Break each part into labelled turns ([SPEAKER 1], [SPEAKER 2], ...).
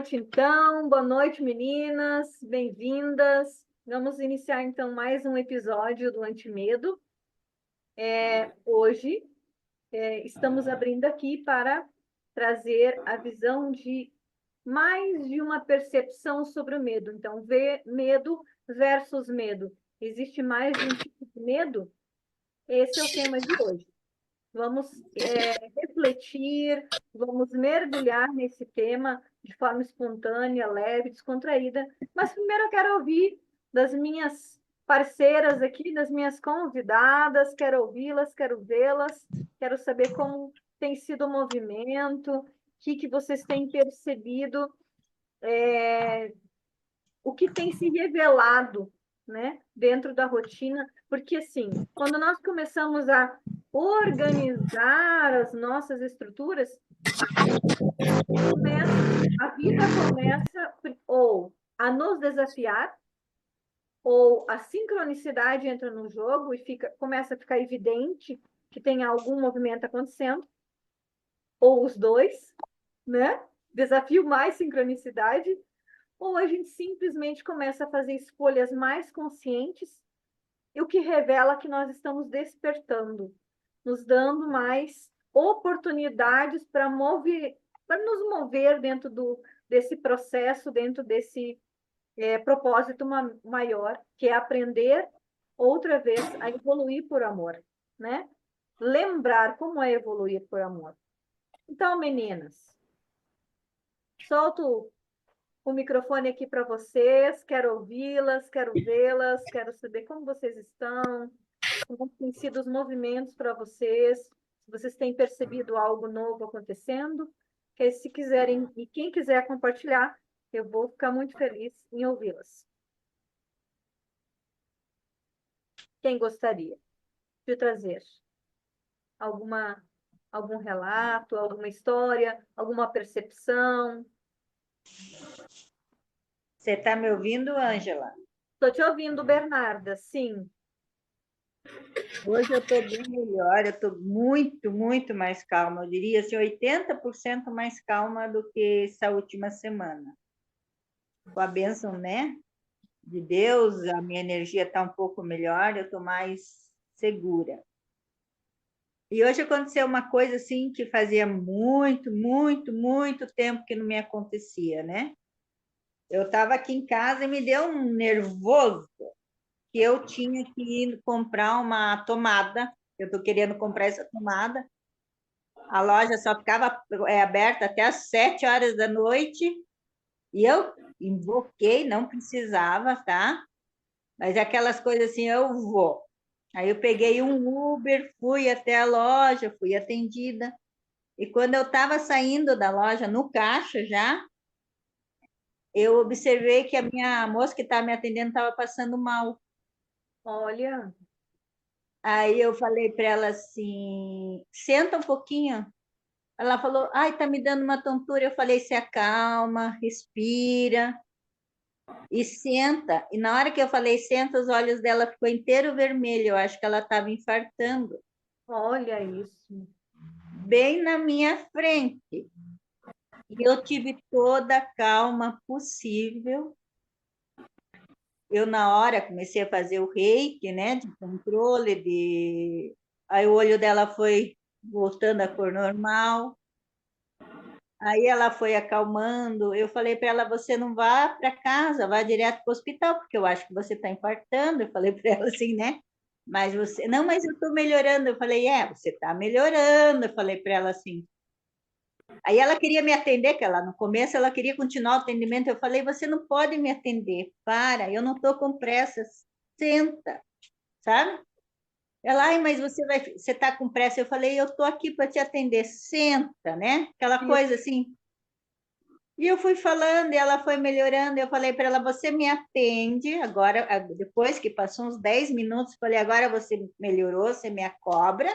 [SPEAKER 1] noite, então. Boa noite, meninas. Bem-vindas. Vamos iniciar, então, mais um episódio do Antimedo. Hoje, estamos abrindo aqui para trazer a visão de mais de uma percepção sobre o medo. Então, medo versus medo. Existe mais de um tipo de medo? Esse é o tema de hoje. Vamos refletir, vamos mergulhar nesse tema de forma espontânea, leve, descontraída. Mas primeiro eu quero ouvir das minhas parceiras aqui, das minhas convidadas, quero ouvi-las, quero vê-las, quero saber como tem sido o movimento, o que vocês têm percebido, o que tem se revelado, né, dentro da rotina, porque assim, quando nós começamos a organizar as nossas estruturas, a vida começa ou a nos desafiar, ou a sincronicidade entra no jogo e começa a ficar evidente que tem algum movimento acontecendo, ou os dois, né? Desafio mais sincronicidade, ou a gente simplesmente começa a fazer escolhas mais conscientes, e o que revela que nós estamos despertando, nos dando mais oportunidades para nos mover dentro desse processo, dentro desse propósito maior, que é aprender outra vez a evoluir por amor, né? Lembrar como é evoluir por amor. Então, meninas, solto o microfone aqui para vocês, quero ouvi-las, quero vê-las, quero saber como vocês estão, como têm sido os movimentos para vocês, se vocês têm percebido algo novo acontecendo, que se quiserem, e quem quiser compartilhar, eu vou ficar muito feliz em ouvi-las. Quem gostaria de trazer algum relato, alguma história, alguma percepção?
[SPEAKER 2] Você está me ouvindo, Ângela?
[SPEAKER 1] Estou te ouvindo, Bernarda, sim.
[SPEAKER 2] Hoje eu estou bem melhor, eu estou muito, muito mais calma. Eu diria assim, 80% mais calma do que essa última semana. Com a bênção, né, de Deus, a minha energia está um pouco melhor, eu estou mais segura. E hoje aconteceu uma coisa assim que fazia muito, muito, muito tempo que não me acontecia, né? Eu estava aqui em casa e me deu um nervoso que eu tinha que ir comprar uma tomada. Eu estou querendo comprar essa tomada. A loja só ficava aberta até às 7 horas da noite. E eu invoquei, não precisava, tá? Mas aquelas coisas assim, eu vou. Aí eu peguei um Uber, fui até a loja, fui atendida. E quando eu estava saindo da loja, no caixa já, eu observei que a minha moça que estava me atendendo estava passando mal.
[SPEAKER 1] Olha,
[SPEAKER 2] Aí eu falei para ela assim, senta um pouquinho. Ela falou, ai, tá me dando uma tontura. Eu falei, se acalma, respira e senta. E na hora que eu falei senta, os olhos dela ficou inteiro vermelho. Eu acho que ela estava infartando.
[SPEAKER 1] olha isso.
[SPEAKER 2] Bem na minha frente. E eu tive toda a calma possível. Eu, na hora, comecei a fazer o reiki, né, de controle, aí o olho dela foi voltando à cor normal. Aí ela foi acalmando. Eu falei para ela: você não vá para casa, vá direto para o hospital, porque eu acho que você está infartando. Eu falei para ela assim, né? Mas você, não, mas eu estou melhorando. Eu falei: você está melhorando. Eu falei para ela assim. Aí ela queria me atender, que ela no começo ela queria continuar o atendimento. Eu falei: você não pode me atender, para, eu não estou com pressa, senta, sabe? Ela, ai, mas você está com pressa? Eu falei: eu estou aqui para te atender, senta, né? Aquela coisa assim. E eu fui falando, e ela foi melhorando. Eu falei para ela: você me atende agora, depois que passou uns 10 minutos, falei: agora você melhorou, você me cobra,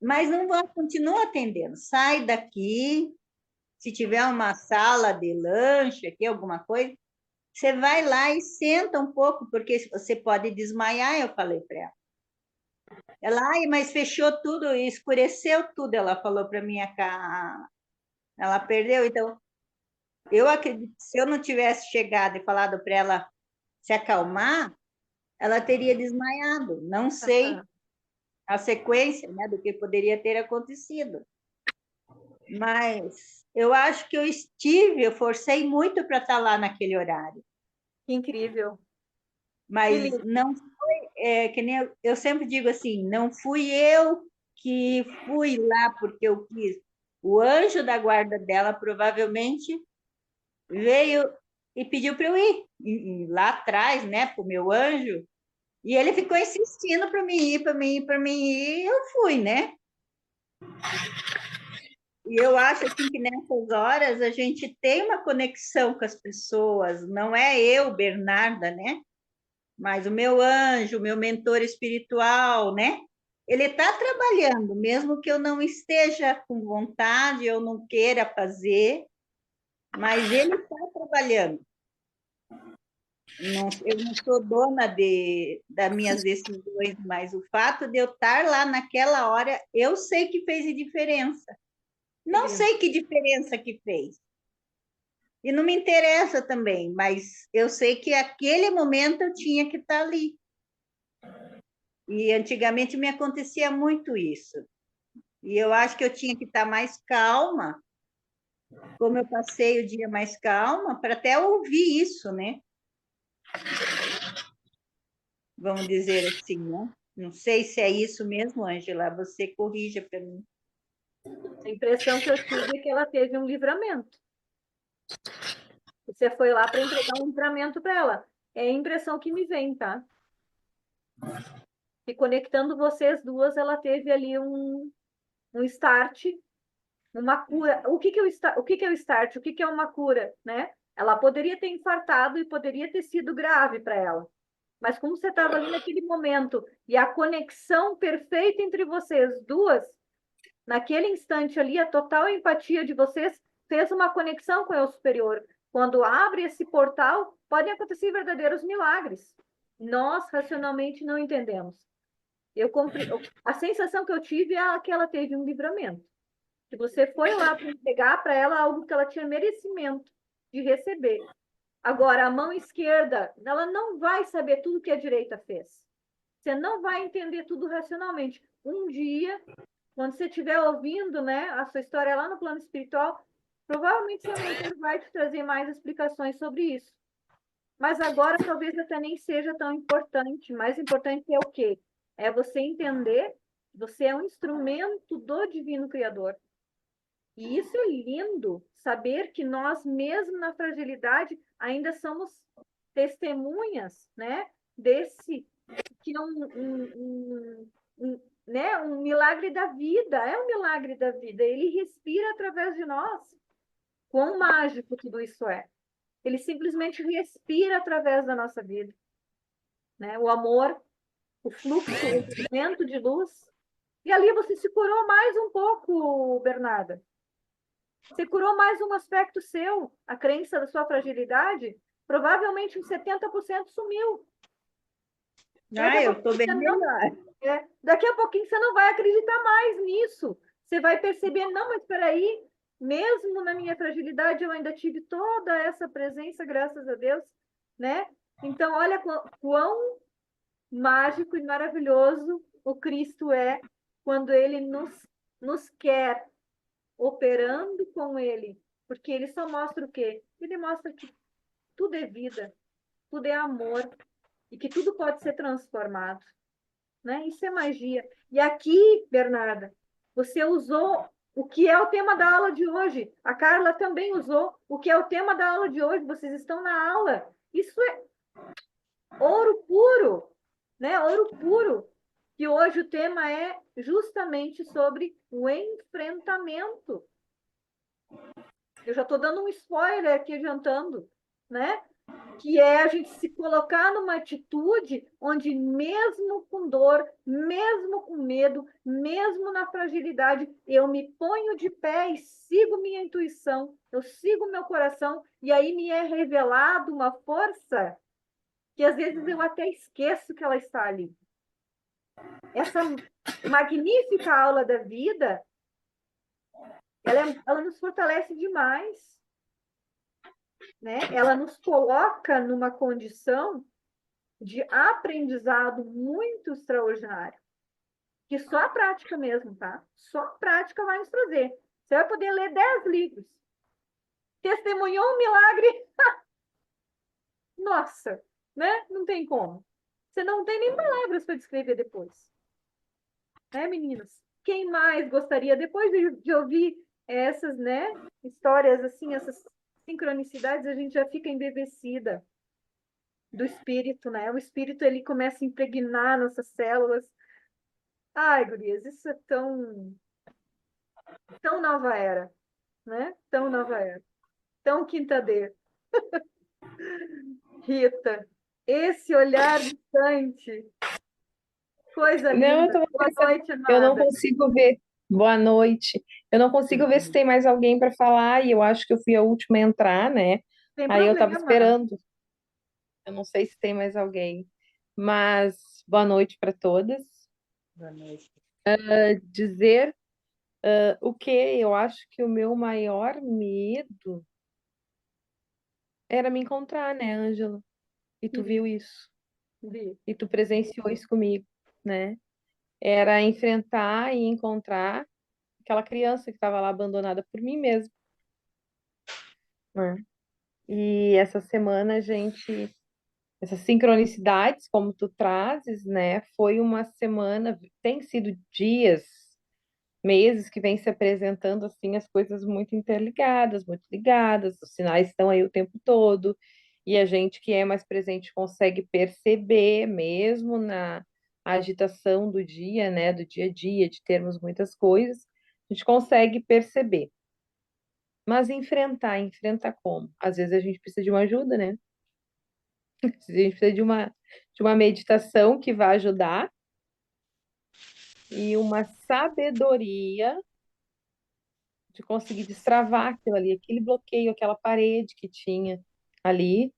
[SPEAKER 2] mas não vou, continua atendendo. Sai daqui, se tiver uma sala de lanche aqui, alguma coisa, você vai lá e senta um pouco, porque você pode desmaiar, eu falei para ela. Ela, ai, mas fechou tudo, escureceu tudo, ela falou para mim, ela perdeu, então Eu acredito que se eu não tivesse chegado e falado para ela se acalmar, ela teria desmaiado. Não sei
[SPEAKER 1] Aham.
[SPEAKER 2] a sequência, né, do que poderia ter acontecido. Mas eu acho que eu forcei muito para estar lá naquele horário.
[SPEAKER 1] Que incrível. Que
[SPEAKER 2] Mas
[SPEAKER 1] lindo.
[SPEAKER 2] não foi, que nem eu sempre digo assim, não fui eu que fui lá porque eu quis. O anjo da guarda dela provavelmente veio e pediu para eu ir lá atrás, né, para o meu anjo, e ele ficou insistindo para mim ir, para mim ir, para mim ir, e eu fui, né? E eu acho assim que nessas horas a gente tem uma conexão com as pessoas, não é eu, Bernarda, né? Mas o meu anjo, o meu mentor espiritual, né? Ele está trabalhando, mesmo que eu não esteja com vontade, eu não queira fazer, mas ele está trabalhando. Não, eu não sou dona das minhas decisões, mas o fato de eu estar lá naquela hora, eu sei que fez diferença.
[SPEAKER 1] Que
[SPEAKER 2] Não
[SPEAKER 1] lindo.
[SPEAKER 2] sei que diferença que fez. E não me interessa também, mas eu sei que aquele momento eu tinha que estar ali. E antigamente me acontecia muito isso. E eu acho que eu tinha que estar mais calma, como eu passei o dia mais calma, para até ouvir isso, né? Vamos dizer assim, né? Não sei se é isso mesmo, Ângela, você corrija para mim.
[SPEAKER 1] A impressão que eu tive é que ela teve um livramento. Você foi lá para entregar um livramento para ela. É a impressão que me vem, tá? E conectando vocês duas, ela teve ali um start, uma cura. O que que é o start? O que que é uma cura, né? Ela poderia ter infartado e poderia ter sido grave para ela. Mas como você estava ali naquele momento e a conexão perfeita entre vocês duas, naquele instante ali, a total empatia de vocês fez uma conexão com o eu superior. Quando abre esse portal, podem acontecer verdadeiros milagres. Nós, racionalmente, não entendemos. A sensação que eu tive é que ela teve um livramento. Que você foi lá para entregar para ela algo que ela tinha merecimento de receber. Agora, a mão esquerda, ela não vai saber tudo que a direita fez. Você não vai entender tudo racionalmente. Um dia, quando você estiver ouvindo, né, a sua história lá no plano espiritual, provavelmente seu mentor vai te trazer mais explicações sobre isso. Mas agora talvez até nem seja tão importante. Mais importante é o quê? É você entender que você é um instrumento do Divino Criador. E isso é lindo, saber que nós, mesmo na fragilidade, ainda somos testemunhas, né, desse que é né, um milagre da vida, é um milagre da vida. Ele respira através de nós. Quão mágico tudo isso é. Ele simplesmente respira através da nossa vida, né? O amor, o fluxo, o movimento de luz. E ali você se curou mais um pouco, Bernarda. Você curou mais um aspecto seu, a crença da sua fragilidade, provavelmente uns 70% sumiu. Daqui
[SPEAKER 2] Ah,
[SPEAKER 1] a
[SPEAKER 2] eu
[SPEAKER 1] pouquinho
[SPEAKER 2] estou bem
[SPEAKER 1] você não,
[SPEAKER 2] melhor.
[SPEAKER 1] daqui a pouquinho você não vai acreditar mais nisso. Você vai perceber, não, mas espera aí, mesmo na minha fragilidade eu ainda tive toda essa presença, graças a Deus, né? Então, olha quão mágico e maravilhoso o Cristo é quando ele nos quer operando com ele, porque ele só mostra o quê? Ele mostra que tudo é vida, tudo é amor e que tudo pode ser transformado, né? Isso é magia. E aqui, Bernarda, você usou o que é o tema da aula de hoje. A Carla também usou o que é o tema da aula de hoje. Vocês estão na aula. Isso é ouro puro, né? Ouro puro. E hoje o tema é justamente sobre o enfrentamento. Eu já estou dando um spoiler aqui adiantando, né? Que é a gente se colocar numa atitude onde, mesmo com dor, mesmo com medo, mesmo na fragilidade, eu me ponho de pé e sigo minha intuição, eu sigo meu coração, e aí me é revelado uma força que às vezes eu até esqueço que ela está ali. Essa magnífica aula da vida, ela nos fortalece demais. né? Ela nos coloca numa condição de aprendizado muito extraordinário, que só a prática mesmo, tá? Só a prática vai nos trazer. Você vai poder ler 10 livros. Testemunhou um milagre? Nossa, né? Não tem como. Você não tem nem palavras para descrever depois. Né, meninas? Quem mais gostaria, depois de ouvir essas, né, histórias assim, essas sincronicidades, a gente já fica embevecida do espírito, né? O espírito, ele começa a impregnar nossas células. Ai, gurias, isso é tão nova era, né? Tão nova era. Tão quinta D. Rita, esse olhar distante, coisa
[SPEAKER 3] Não, eu
[SPEAKER 1] linda.
[SPEAKER 3] tava
[SPEAKER 1] Boa
[SPEAKER 3] pensando,
[SPEAKER 1] noite,
[SPEAKER 3] eu não
[SPEAKER 1] amada.
[SPEAKER 3] consigo ver. Boa noite. Eu não consigo ver se tem mais alguém para falar e eu acho que eu fui a última a entrar, né?
[SPEAKER 1] Tem
[SPEAKER 3] Aí eu tava
[SPEAKER 1] problema.
[SPEAKER 3] esperando. Eu não sei se tem mais alguém. Mas boa noite para todas.
[SPEAKER 2] Boa noite.
[SPEAKER 3] Dizer o que eu acho que o meu maior medo era me encontrar, né, Ângela? E tu viu isso.
[SPEAKER 1] Vi.
[SPEAKER 3] E tu presenciou isso comigo, né? Era enfrentar e encontrar aquela criança que estava lá abandonada por mim mesma, né? E essa semana a gente, essas sincronicidades, como tu trazes, né? Foi uma semana, tem sido dias, meses que vem se apresentando assim as coisas muito interligadas, muito ligadas, os sinais estão aí o tempo todo, e a gente que é mais presente consegue perceber mesmo na agitação do dia, né, do dia a dia, de termos muitas coisas, a gente consegue perceber. Mas enfrentar como? Às vezes a gente precisa de uma ajuda, né? Às vezes a gente precisa de uma meditação que vai ajudar e uma sabedoria de conseguir destravar aquilo ali, aquele bloqueio, aquela parede que tinha ali,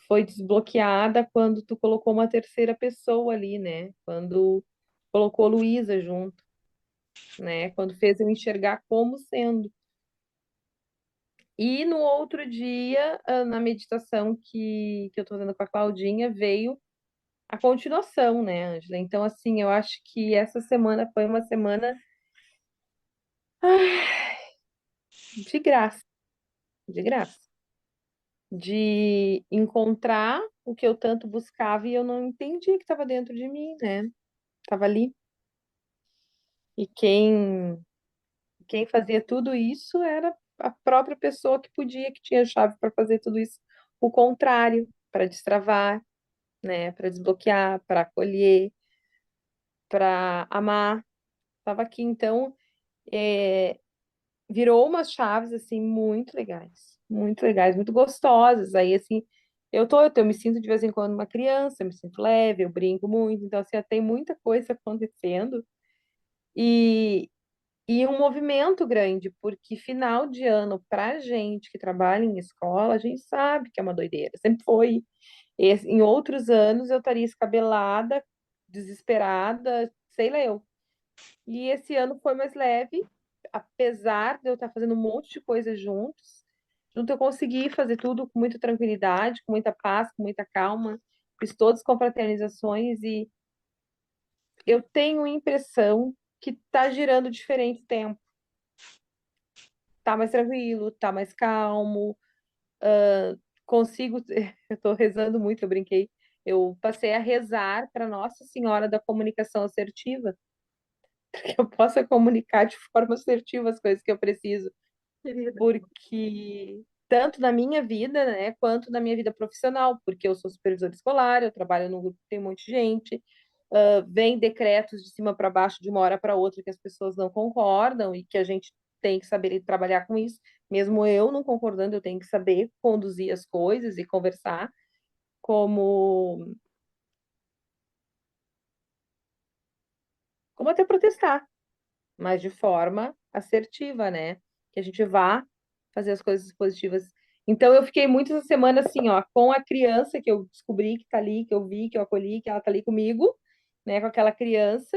[SPEAKER 3] foi desbloqueada quando tu colocou uma terceira pessoa ali, né? Quando colocou a Luísa junto, né? Quando fez eu enxergar como sendo. E no outro dia, na meditação que eu tô fazendo com a Claudinha, veio a continuação, né, Ângela? Então, assim, eu acho que essa semana foi uma semana de graça, de graça, de encontrar o que eu tanto buscava e eu não entendi que estava dentro de mim, né? Estava ali. E quem fazia tudo isso era a própria pessoa que podia, que tinha chave para fazer tudo isso. O contrário, para destravar, né? Para desbloquear, para acolher, para amar. Estava aqui, então, é, virou umas chaves assim muito legais, muito gostosas. Aí assim, eu me sinto de vez em quando uma criança, eu me sinto leve, eu brinco muito, então assim, tem muita coisa acontecendo e um movimento grande, porque final de ano pra gente que trabalha em escola, a gente sabe que é uma doideira, sempre foi. Em outros anos eu estaria escabelada, desesperada, sei lá eu. E esse ano foi mais leve, apesar de eu estar fazendo um monte de coisas juntos. Junto eu consegui fazer tudo com muita tranquilidade, com muita paz, com muita calma. Fiz todas as confraternizações e eu tenho a impressão que está girando diferente o tempo. Tá mais tranquilo, tá mais calmo, consigo. Eu estou rezando muito, eu brinquei. Eu passei a rezar para Nossa Senhora da Comunicação Assertiva, que eu possa comunicar de forma assertiva as coisas que eu preciso.
[SPEAKER 1] Querida.
[SPEAKER 3] Porque tanto na minha vida, né, quanto na minha vida profissional, porque eu sou supervisora escolar, eu trabalho num grupo que tem um monte de gente, vem decretos de cima para baixo de uma hora para outra que as pessoas não concordam e que a gente tem que saber trabalhar com isso. Mesmo eu não concordando, eu tenho que saber conduzir as coisas e conversar como até protestar, mas de forma assertiva, né? Que a gente vá fazer as coisas positivas. Então eu fiquei muito essa semana assim, ó, com a criança que eu descobri que tá ali, que eu vi, que eu acolhi, que ela tá ali comigo, né, com aquela criança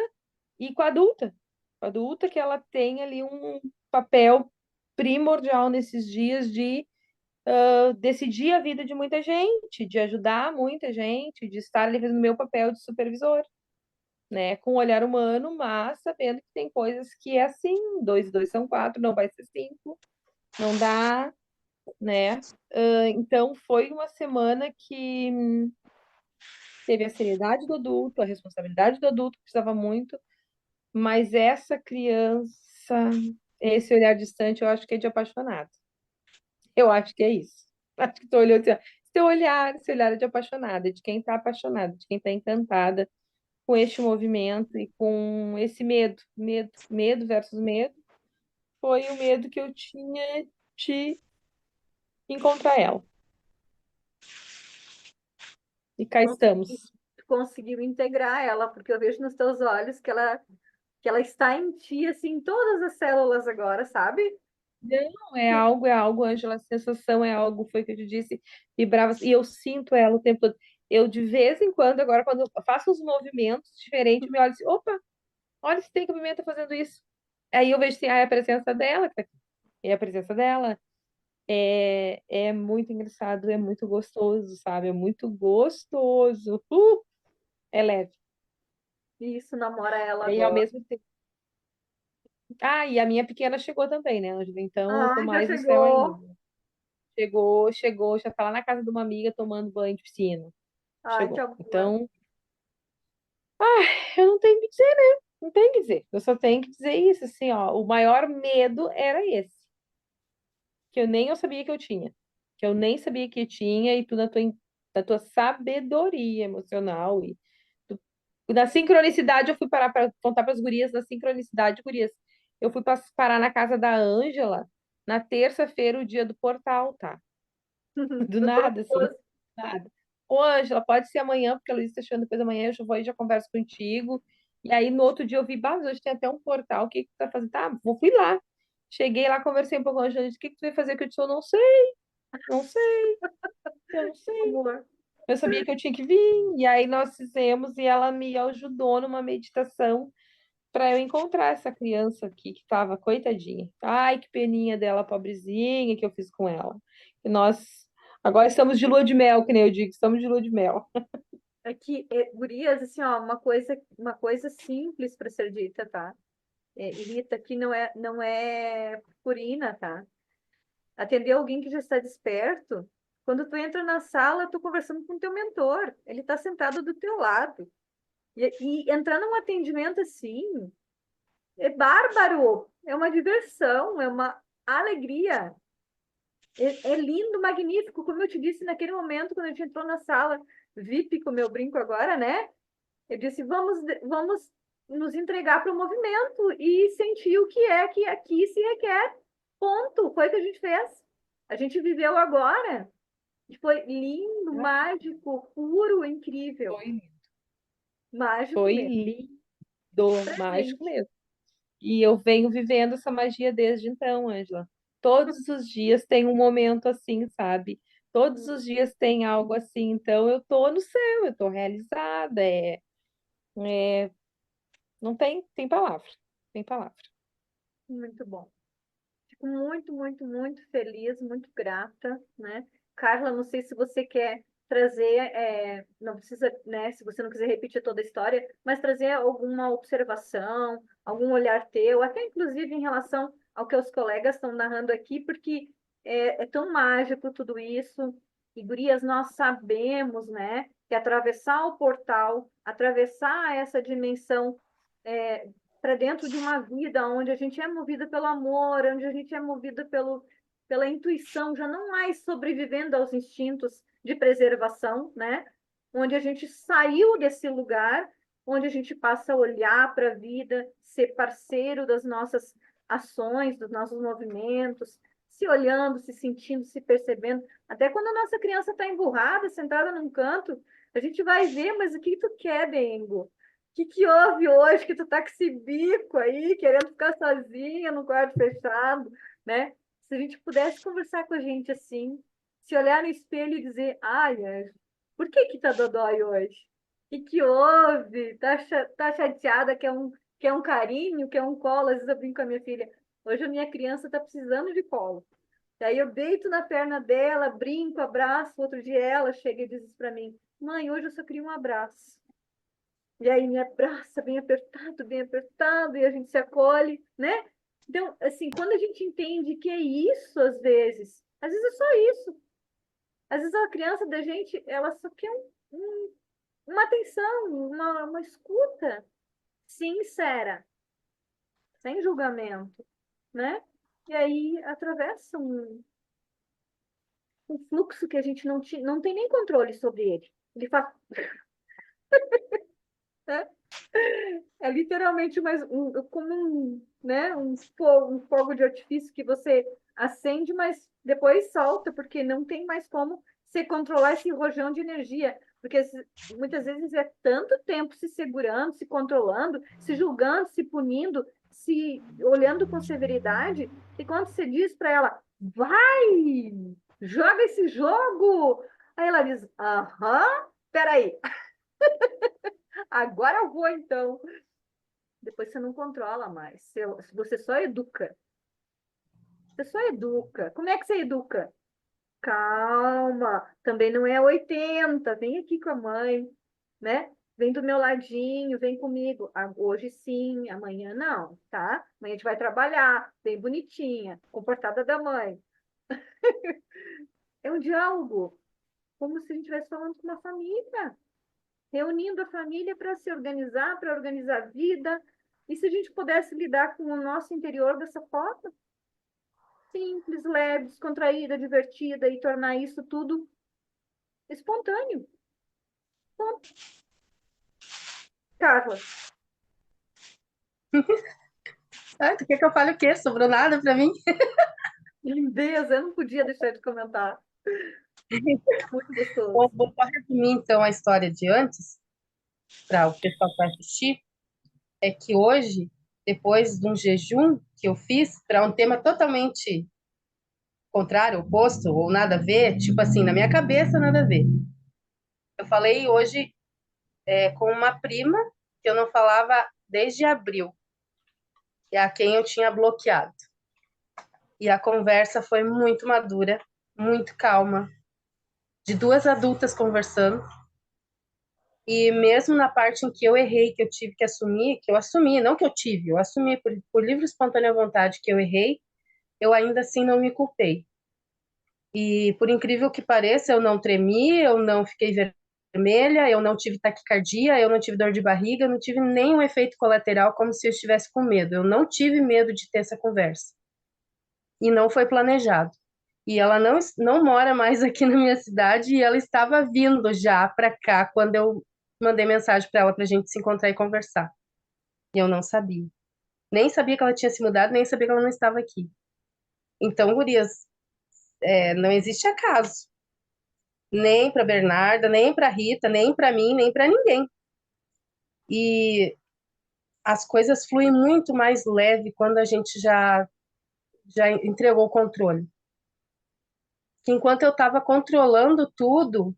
[SPEAKER 3] e com a adulta. A adulta que ela tem ali um papel primordial nesses dias de decidir a vida de muita gente, de ajudar muita gente, de estar ali fazendo o meu papel de supervisor, né? Com um olhar humano, mas sabendo que tem coisas que é assim, 2 e 2 são 4, não vai ser 5, não dá, né? Então foi uma semana que teve a seriedade do adulto, a responsabilidade do adulto, que precisava muito, mas essa criança, esse olhar distante, eu acho que é de apaixonado. Eu acho que é isso. Acho que tu olhou assim, ó, esse olhar é de apaixonada, de quem está apaixonada, de quem está encantada com este movimento e com esse medo versus medo, foi o medo que eu tinha de encontrar ela. E cá
[SPEAKER 1] Consegui-
[SPEAKER 3] estamos.
[SPEAKER 1] Conseguiu integrar ela, porque eu vejo nos teus olhos que ela está em ti, assim, em todas as células agora, sabe?
[SPEAKER 3] Não, é algo, Ângela, a sensação é algo, foi o que eu te disse, vibrava, e eu sinto ela o tempo todo. Eu, de vez em quando, agora, quando eu faço uns movimentos diferentes, me olho assim, opa, olha se tem que a Pimenta fazendo isso. Aí eu vejo assim, é a presença dela que tá aqui. É a presença dela. É muito engraçado, é muito gostoso, sabe? É muito gostoso. É leve.
[SPEAKER 1] E isso namora ela
[SPEAKER 3] E ao
[SPEAKER 1] agora.
[SPEAKER 3] mesmo tempo. Ah, e a minha pequena chegou também, né, Ângela? Então eu tô
[SPEAKER 1] Ai, já
[SPEAKER 3] mais no céu
[SPEAKER 1] chegou.
[SPEAKER 3] ainda. Chegou, já tá lá na casa de uma amiga tomando banho de piscina.
[SPEAKER 1] Ai, que
[SPEAKER 3] Chegou.
[SPEAKER 1] amor.
[SPEAKER 3] Então, eu não tenho o que dizer, né? Não tenho o que dizer. Eu só tenho que dizer isso, assim, ó. O maior medo era esse, que eu sabia que eu tinha. Que eu nem sabia que tinha, e tu na tua sabedoria emocional e na sincronicidade, eu fui parar para contar para as gurias, na sincronicidade, gurias. Eu fui parar na casa da Ângela na terça-feira, o dia do portal, tá? Do
[SPEAKER 1] Do
[SPEAKER 3] nada, assim,
[SPEAKER 1] propósito.
[SPEAKER 3] nada. Ô, Ângela, pode ser amanhã, porque a Luísa está achando depois da manhã, eu já vou e já converso contigo. E aí, no outro dia, eu vi, bah, mas hoje tem até um portal, o que que tu tá fazendo? Tá, fui lá. Cheguei lá, conversei um pouco com a Ângela, disse, o que que tu veio fazer? Que eu disse, eu não sei, não sei, eu não sei.
[SPEAKER 1] Amor.
[SPEAKER 3] Eu sabia que eu tinha que vir, e aí nós fizemos, e ela me ajudou numa meditação para eu encontrar essa criança aqui que estava coitadinha. Ai, que peninha dela, pobrezinha, que eu fiz com ela. E nós agora estamos de lua de mel, que nem eu digo, estamos de lua de mel.
[SPEAKER 1] Aqui, gurias, assim, ó, uma coisa simples para ser dita, tá? E Rita, aqui não é purina, tá? Atender alguém que já está desperto. Quando tu entra na sala, tu conversando com o teu mentor, ele está sentado do teu lado. E entrar num atendimento assim é bárbaro, é uma diversão, é uma alegria. É lindo, magnífico, como eu te disse naquele momento, quando a gente entrou na sala VIP, com o meu brinco agora, né? Eu disse, vamos nos entregar para o movimento e sentir o que aqui se requer. Ponto. Foi o que a gente fez. A gente viveu agora. E foi lindo, mágico, puro, incrível.
[SPEAKER 3] Foi,
[SPEAKER 1] Mágico
[SPEAKER 3] foi
[SPEAKER 1] mesmo.
[SPEAKER 3] lindo, mágico
[SPEAKER 1] Presente.
[SPEAKER 3] mesmo. E eu venho vivendo essa magia desde então, Ângela. Todos os dias tem um momento assim, sabe? Todos os dias tem algo assim. Então eu tô no céu, eu tô realizada. Não tem palavra. Tem palavra.
[SPEAKER 1] Muito bom. Fico muito, muito, muito feliz, muito grata, né? Carla, não sei se você quer trazer, não precisa, né? Se você não quiser repetir toda a história, mas trazer alguma observação, algum olhar teu, até inclusive em relação ao que os colegas estão narrando aqui, porque é tão mágico tudo isso. E, gurias, nós sabemos, né, que atravessar o portal, atravessar essa dimensão para dentro de uma vida onde a gente é movida pelo amor, onde a gente é movida pela intuição, já não mais sobrevivendo aos instintos de preservação, né? Onde a gente saiu desse lugar, onde a gente passa a olhar para a vida, ser parceiro das nossas ações, dos nossos movimentos, se olhando, se sentindo, se percebendo. Até quando a nossa criança está emburrada, sentada num canto, a gente vai ver, mas o que tu quer, Bengo? Que houve hoje que tu tá com esse bico aí, querendo ficar sozinha no quarto fechado, né? Se a gente pudesse conversar com a gente assim, se olhar no espelho e dizer, ai, Anjo, por que tá dodói hoje? Que houve? Tá chateada, quer um carinho, quer um colo? Às vezes eu brinco com a minha filha, hoje a minha criança tá precisando de colo. Daí eu deito na perna dela, brinco, abraço. Outro dia ela chega e diz para mim: Mãe, hoje eu só queria um abraço. E aí me abraça bem apertado, e a gente se acolhe, né? Então, assim, quando a gente entende que é isso, às vezes é só isso. Às vezes a criança da gente, ela só quer uma atenção, uma escuta sincera, sem julgamento, né? E aí atravessa um fluxo que a gente não tem nem controle sobre ele. Ele faz, né? É literalmente como né, um fogo de artifício que você acende, mas depois solta, porque não tem mais como você controlar esse rojão de energia. Porque muitas vezes é tanto tempo se segurando, se controlando, se julgando, se punindo, se olhando com severidade, e quando você diz para ela, vai, joga esse jogo, aí ela diz, aham, peraí, agora eu vou então. Depois você não controla mais. Você só educa. Você só educa. Como é que você educa? Calma, também não é 80. Vem aqui com a mãe, né? Vem do meu ladinho, vem comigo. Hoje sim, amanhã não, tá? Amanhã a gente vai trabalhar, bem bonitinha, comportada da mãe. É um diálogo, como se a gente estivesse falando com uma família, reunindo a família para se organizar, para organizar a vida. E se a gente pudesse lidar com o nosso interior dessa forma? Simples, leve, descontraída, divertida e tornar isso tudo espontâneo. Ponto. Carla,
[SPEAKER 4] Ah, tu quer que eu fale o quê? Sobrou nada para mim?
[SPEAKER 1] lindeza, eu não podia deixar de comentar. Muito gostoso.
[SPEAKER 4] Vou só resumir, então, a história de antes, para o pessoal que vai assistir. É que hoje, depois de um jejum que eu fiz para um tema totalmente contrário, oposto, ou nada a ver, tipo assim, na minha cabeça, nada a ver. Eu falei hoje com uma prima que eu não falava desde abril, e a quem eu tinha bloqueado. E a conversa foi muito madura, muito calma, de duas adultas conversando. E mesmo na parte em que eu errei, que eu tive que assumir, que eu assumi, não que eu tive, eu assumi por livre e espontânea vontade que eu errei, eu ainda assim não me culpei. E por incrível que pareça, eu não tremi, eu não fiquei vermelha, eu não tive taquicardia, eu não tive dor de barriga, eu não tive nenhum efeito colateral como se eu estivesse com medo. Eu não tive medo de ter essa conversa. E não foi planejado. E ela não mora mais aqui na minha cidade e ela estava vindo já para cá quando eu mandei mensagem para ela para a gente se encontrar e conversar. E eu não sabia. Nem sabia que ela tinha se mudado, nem sabia que ela não estava aqui. Então, gurias, não existe acaso. Nem para Bernarda, nem para Rita, nem para mim, nem para ninguém. E as coisas fluem muito mais leve quando a gente já entregou o controle. Que enquanto eu estava controlando tudo,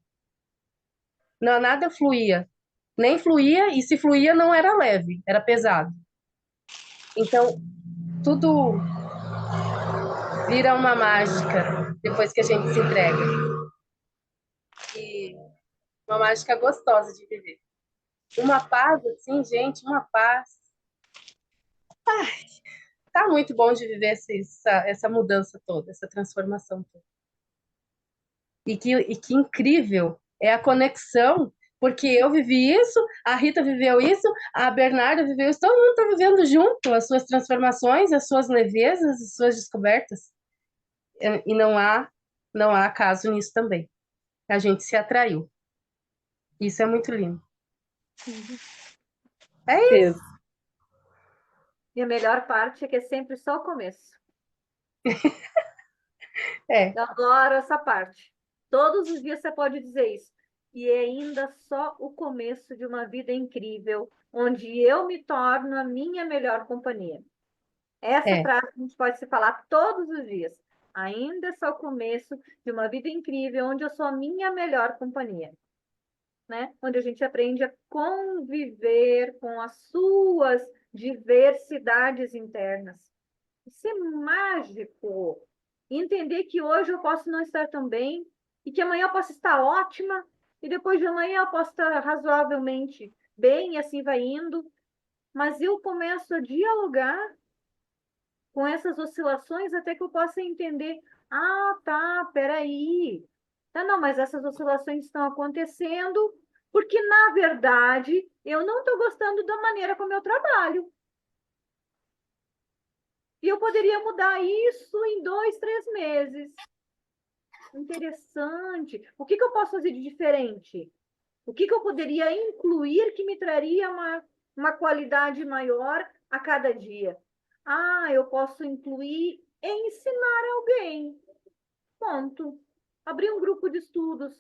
[SPEAKER 4] não, nada fluía. Nem fluía, e se fluía não era leve, era pesado. Então, tudo vira uma mágica depois que a gente se entrega. E uma mágica gostosa de viver. Uma paz, assim, gente, uma paz. Tá muito bom de viver essa mudança toda, essa transformação toda. E que incrível é a conexão, porque eu vivi isso, a Rita viveu isso, a Bernarda viveu isso, todo mundo está vivendo junto as suas transformações, as suas levezas, as suas descobertas. E não há acaso nisso também. A gente se atraiu. Isso é muito lindo. É isso.
[SPEAKER 1] E a melhor parte é que é sempre só o começo.
[SPEAKER 4] É,
[SPEAKER 1] Eu adoro essa parte. Todos os dias você pode dizer isso. E é ainda só o começo de uma vida incrível, onde eu me torno a minha melhor companhia. Essa
[SPEAKER 4] é.
[SPEAKER 1] frase a gente pode se falar todos os dias. Ainda é só o começo de uma vida incrível, onde eu sou a minha melhor companhia, né? Onde a gente aprende a conviver com as suas diversidades internas. Isso é mágico. Entender que hoje eu posso não estar tão bem, e que amanhã eu posso estar ótima, e depois de amanhã eu posso estar razoavelmente bem, e assim vai indo. Mas eu começo a dialogar com essas oscilações até que eu possa entender, ah, tá, peraí. Tá, não, mas essas oscilações estão acontecendo porque, na verdade, eu não estou gostando da maneira como eu trabalho. E eu poderia mudar isso em 2, 3 meses. Interessante. O que eu posso fazer de diferente? O que eu poderia incluir que me traria uma qualidade maior a cada dia? Ah, eu posso incluir ensinar alguém. Ponto. Abrir um grupo de estudos.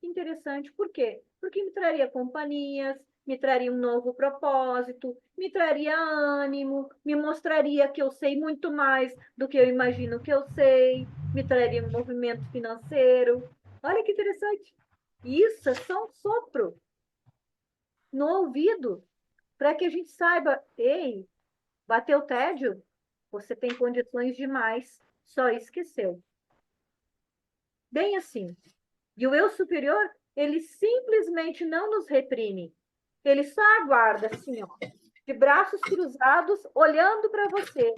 [SPEAKER 1] Interessante. Por quê? Porque me traria companhias, me traria um novo propósito, me traria ânimo, me mostraria que eu sei muito mais do que eu imagino que eu sei, me traria um movimento financeiro. Olha que interessante. Isso é só um sopro no ouvido para que a gente saiba, ei, bateu tédio? Você tem condições demais, só esqueceu. Bem assim. E o eu superior, ele simplesmente não nos reprime. Ele só aguarda, assim, ó, de braços cruzados, olhando para você.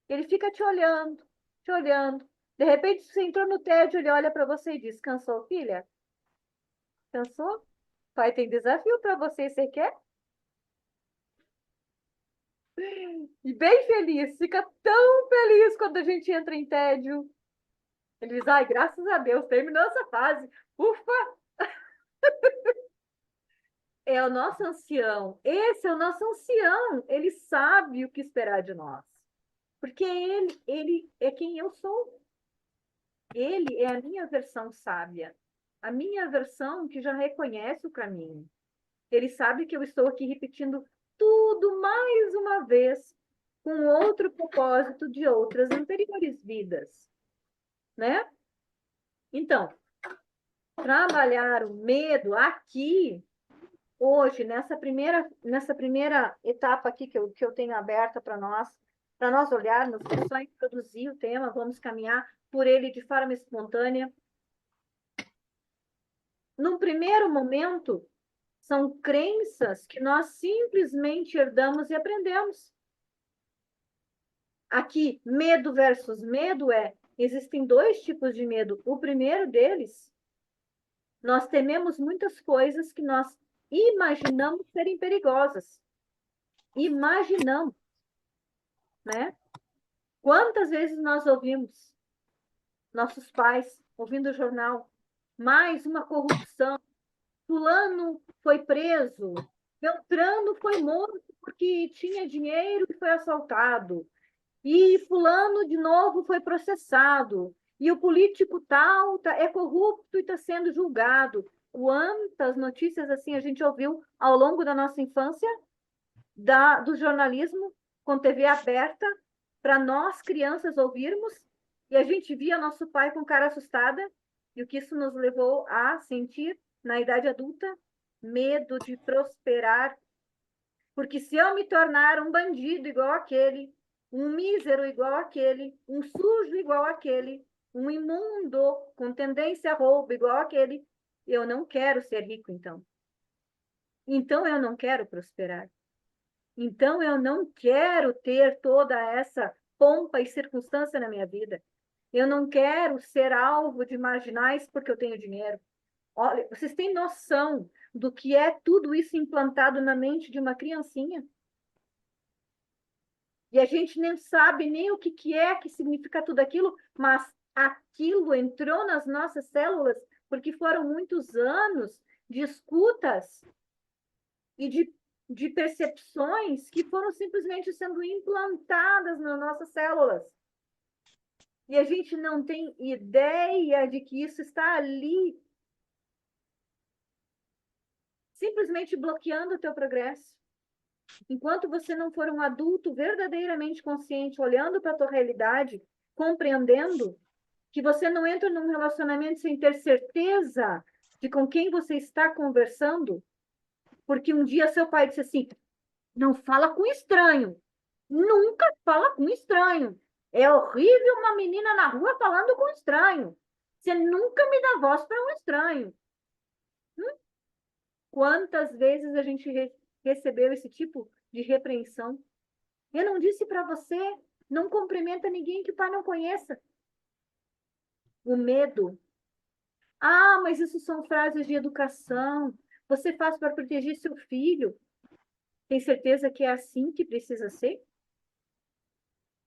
[SPEAKER 1] Ele fica te olhando, te olhando. De repente, você entrou no tédio, ele olha para você e diz: Cansou, filha? Cansou? Pai, tem desafio para você, você quer? E bem feliz, fica tão feliz quando a gente entra em tédio. Ele diz: ai, graças a Deus, terminou essa fase. Ufa! É o nosso ancião. Esse é o nosso ancião. Ele sabe o que esperar de nós. Porque ele é quem eu sou. Ele é a minha versão sábia. A minha versão que já reconhece o caminho. Ele sabe que eu estou aqui repetindo tudo mais uma vez, com outro propósito de outras anteriores vidas, né? Então, trabalhar o medo aqui hoje, nessa primeira etapa aqui que eu tenho aberta para nós olharmos, é só introduzir o tema, vamos caminhar por ele de forma espontânea. Num primeiro momento, são crenças que nós simplesmente herdamos e aprendemos. Aqui, medo versus medo existem dois tipos de medo. O primeiro deles, nós tememos muitas coisas que nós imaginamos serem perigosas. Imaginamos, né? Quantas vezes nós ouvimos nossos pais ouvindo o jornal, mais uma corrupção, fulano foi preso, Beltrano foi morto porque tinha dinheiro e foi assaltado, e fulano de novo foi processado, e o político tal é corrupto e está sendo julgado. Quantas notícias assim a gente ouviu ao longo da nossa infância do jornalismo com TV aberta para nós crianças ouvirmos, e a gente via nosso pai com cara assustada, e o que isso nos levou a sentir na idade adulta? Medo de prosperar, porque se eu me tornar um bandido igual aquele, um mísero igual aquele, um sujo igual aquele, um imundo com tendência a roubo igual aquele, eu não quero ser rico então. Então eu não quero prosperar. Então, eu não quero ter toda essa pompa e circunstância na minha vida. Eu não quero ser alvo de marginais porque eu tenho dinheiro. Olha, vocês têm noção do que é tudo isso implantado na mente de uma criancinha? E a gente nem sabe nem o que é, que significa tudo aquilo, mas aquilo entrou nas nossas células porque foram muitos anos de escutas e de percepções que foram simplesmente sendo implantadas nas nossas células. E a gente não tem ideia de que isso está ali, simplesmente bloqueando o teu progresso. Enquanto você não for um adulto verdadeiramente consciente, olhando para a tua realidade, compreendendo que você não entra num relacionamento sem ter certeza de com quem você está conversando, porque um dia seu pai disse assim: não fala com estranho. Nunca fala com estranho. É horrível uma menina na rua falando com um estranho. Você nunca me dá voz para um estranho. Quantas vezes a gente recebeu esse tipo de repreensão? Eu não disse para você, não cumprimenta ninguém que o pai não conheça. O medo. Ah, mas isso são frases de educação. Você faz para proteger seu filho. Tem certeza que é assim que precisa ser?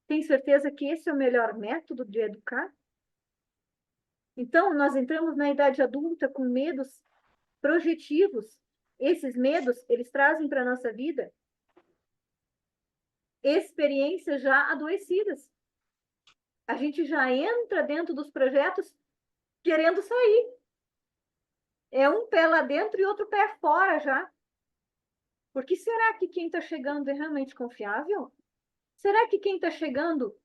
[SPEAKER 1] Tem certeza que esse é o melhor método de educar? Então, nós entramos na idade adulta com medos projetivos. Esses medos, eles trazem para a nossa vida experiências já adoecidas. A gente já entra dentro dos projetos querendo sair. É um pé lá dentro e outro pé fora já. Porque será que quem está chegando é realmente confiável? Será que quem está chegando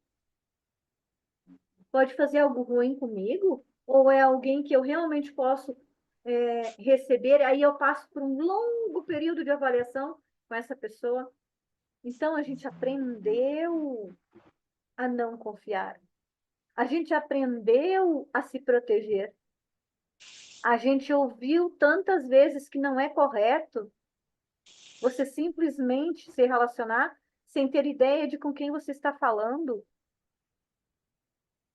[SPEAKER 1] pode fazer algo ruim comigo? Ou é alguém que eu realmente posso receber? Aí eu passo por um longo período de avaliação com essa pessoa. Então, a gente aprendeu a não confiar. A gente aprendeu a se proteger. A gente ouviu tantas vezes que não é correto você simplesmente se relacionar sem ter ideia de com quem você está falando.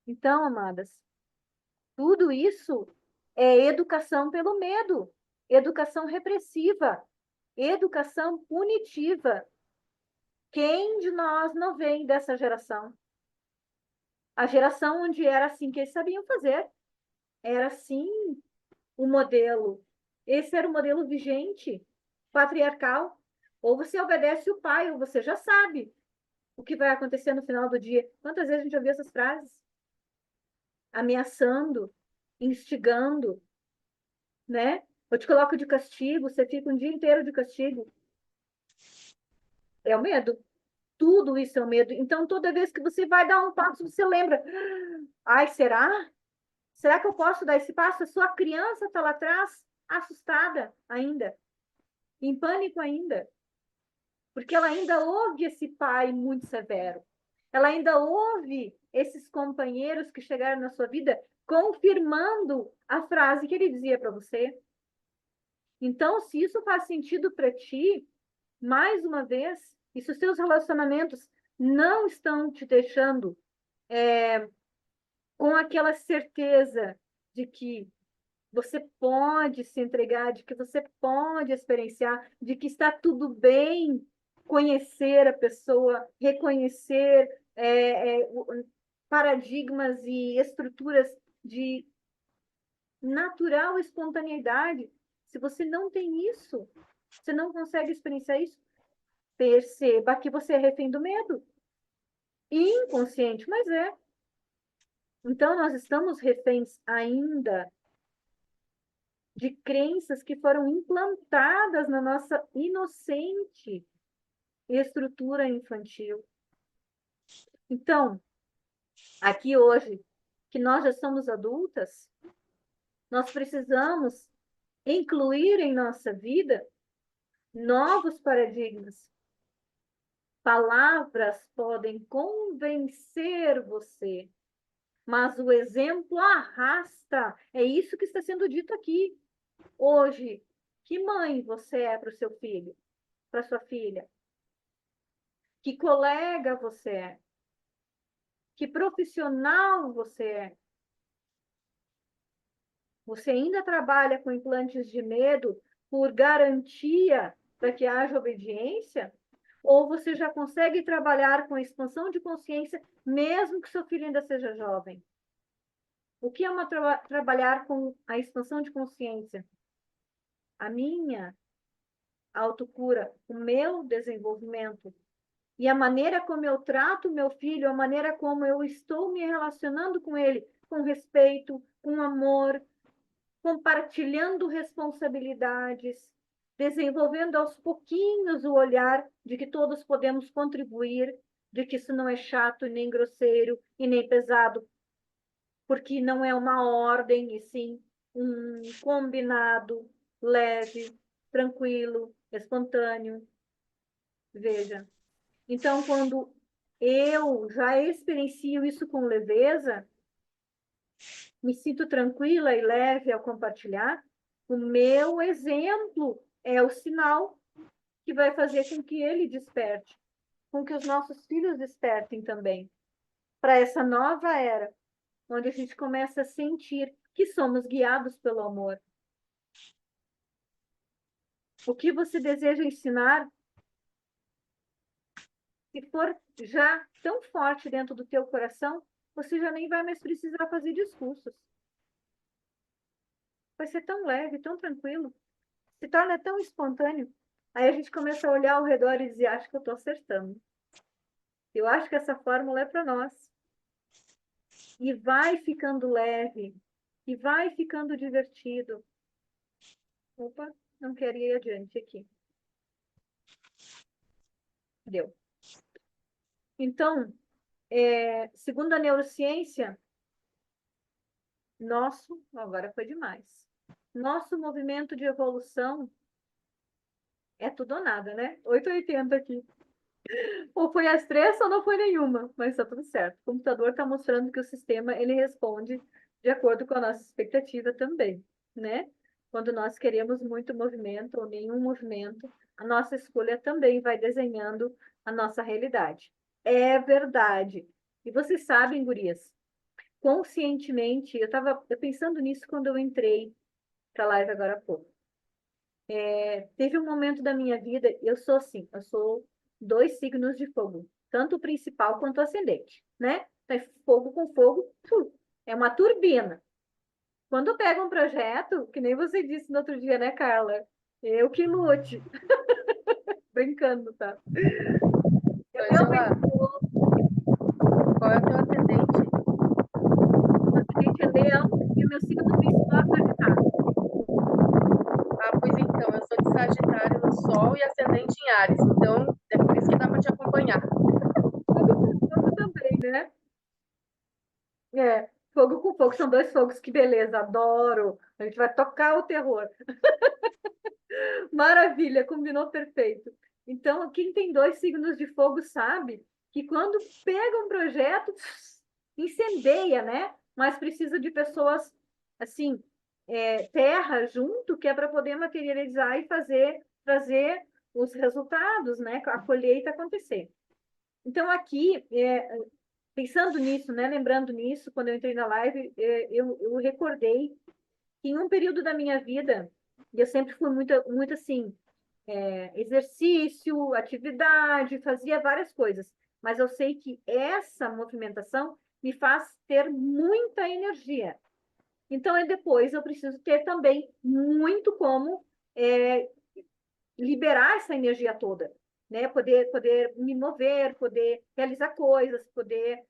[SPEAKER 1] Então, amadas, tudo isso é educação pelo medo, educação repressiva, educação punitiva. Quem de nós não vem dessa geração? A geração onde era assim que eles sabiam fazer. Era assim o modelo. Esse era o modelo vigente, patriarcal. Ou você obedece o pai, ou você já sabe o que vai acontecer no final do dia. Quantas vezes a gente ouviu essas frases? Ameaçando, instigando, né? Eu te coloco de castigo, você fica um dia inteiro de castigo. É o medo. Tudo isso é o medo. Então, toda vez que você vai dar um passo, você lembra: ai, será? Será que eu posso dar esse passo? A sua criança está lá atrás, assustada ainda, em pânico ainda, porque ela ainda ouve esse pai muito severo. Ela ainda ouve esses companheiros que chegaram na sua vida confirmando a frase que ele dizia para você. Então, se isso faz sentido para ti, mais uma vez, e se os seus relacionamentos não estão te deixando com aquela certeza de que você pode se entregar, de que você pode experienciar, de que está tudo bem conhecer a pessoa, reconhecer paradigmas e estruturas de natural espontaneidade. Se você não tem isso, você não consegue experienciar isso, perceba que você é refém do medo. Inconsciente, mas é. Então, nós estamos reféns ainda de crenças que foram implantadas na nossa inocente estrutura infantil. Então, aqui hoje, que nós já somos adultas, nós precisamos incluir em nossa vida novos paradigmas. Palavras podem convencer você, mas o exemplo arrasta. É isso que está sendo dito aqui. Hoje, que mãe você é para o seu filho, para sua filha? Que colega você é? Que profissional você é? Você ainda trabalha com implantes de medo por garantia para que haja obediência? Ou você já consegue trabalhar com expansão de consciência, mesmo que seu filho ainda seja jovem? O que é trabalhar com a expansão de consciência? A minha autocura, o meu desenvolvimento. E a maneira como eu trato meu filho, a maneira como eu estou me relacionando com ele, com respeito, com amor, compartilhando responsabilidades, desenvolvendo aos pouquinhos o olhar de que todos podemos contribuir, de que isso não é chato, nem grosseiro e nem pesado, porque não é uma ordem, e sim um combinado, leve, tranquilo, espontâneo. Veja. Então, quando eu já experienciei isso com leveza, me sinto tranquila e leve ao compartilhar, o meu exemplo é o sinal que vai fazer com que ele desperte, com que os nossos filhos despertem também, para essa nova era, onde a gente começa a sentir que somos guiados pelo amor. O que você deseja ensinar, se for já tão forte dentro do teu coração, você já nem vai mais precisar fazer discursos. Vai ser tão leve, tão tranquilo, se torna tão espontâneo. Aí a gente começa a olhar ao redor e dizer, acho que eu estou acertando. Eu acho que essa fórmula é para nós. E vai ficando leve, e vai ficando divertido. Opa, não queria ir adiante aqui. Deu. Então, segundo a neurociência, agora foi demais. Nosso movimento de evolução é tudo ou nada, né? 880 aqui. Ou foi as três ou não foi nenhuma, mas tá tudo certo. O computador está mostrando que o sistema ele responde de acordo com a nossa expectativa também, né? Quando nós queremos muito movimento ou nenhum movimento, a nossa escolha também vai desenhando a nossa realidade. É verdade. E vocês sabem, gurias, conscientemente, eu estava pensando nisso quando eu entrei para a live agora há pouco. Teve um momento da minha vida, eu sou assim, eu sou 2 signos de fogo, tanto o principal quanto o ascendente, né? Então, fogo com fogo, é uma turbina. Quando pega um projeto, que nem você disse no outro dia, né, Carla? Eu que lute. Brincando, tá? Eu
[SPEAKER 4] Angela,
[SPEAKER 1] realmente sou,
[SPEAKER 4] qual é o teu ascendente?
[SPEAKER 1] o ascendente é leão e o meu signo principal é Sagitário.
[SPEAKER 4] Ah, pois então, eu sou de Sagitário no Sol e ascendente em Áries, então é por isso que dá para te acompanhar.
[SPEAKER 1] Fogo com fogo também, né? Fogo com fogo, são 2 fogos, que beleza, adoro. A gente vai tocar o terror. Maravilha, combinou perfeito. Então, quem tem 2 signos de fogo sabe que quando pega um projeto, incendeia, né? Mas precisa de pessoas, assim, terra junto, que é para poder materializar e trazer os resultados, né? A colheita acontecer. Então, aqui, pensando nisso, né? Lembrando nisso, quando eu entrei na live, eu recordei que em um período da minha vida, e eu sempre fui muito, muito assim, exercício, atividade, fazia várias coisas. Mas eu sei que essa movimentação me faz ter muita energia. Então, depois eu preciso ter também muito como liberar essa energia toda, né? Poder me mover, poder realizar coisas, poder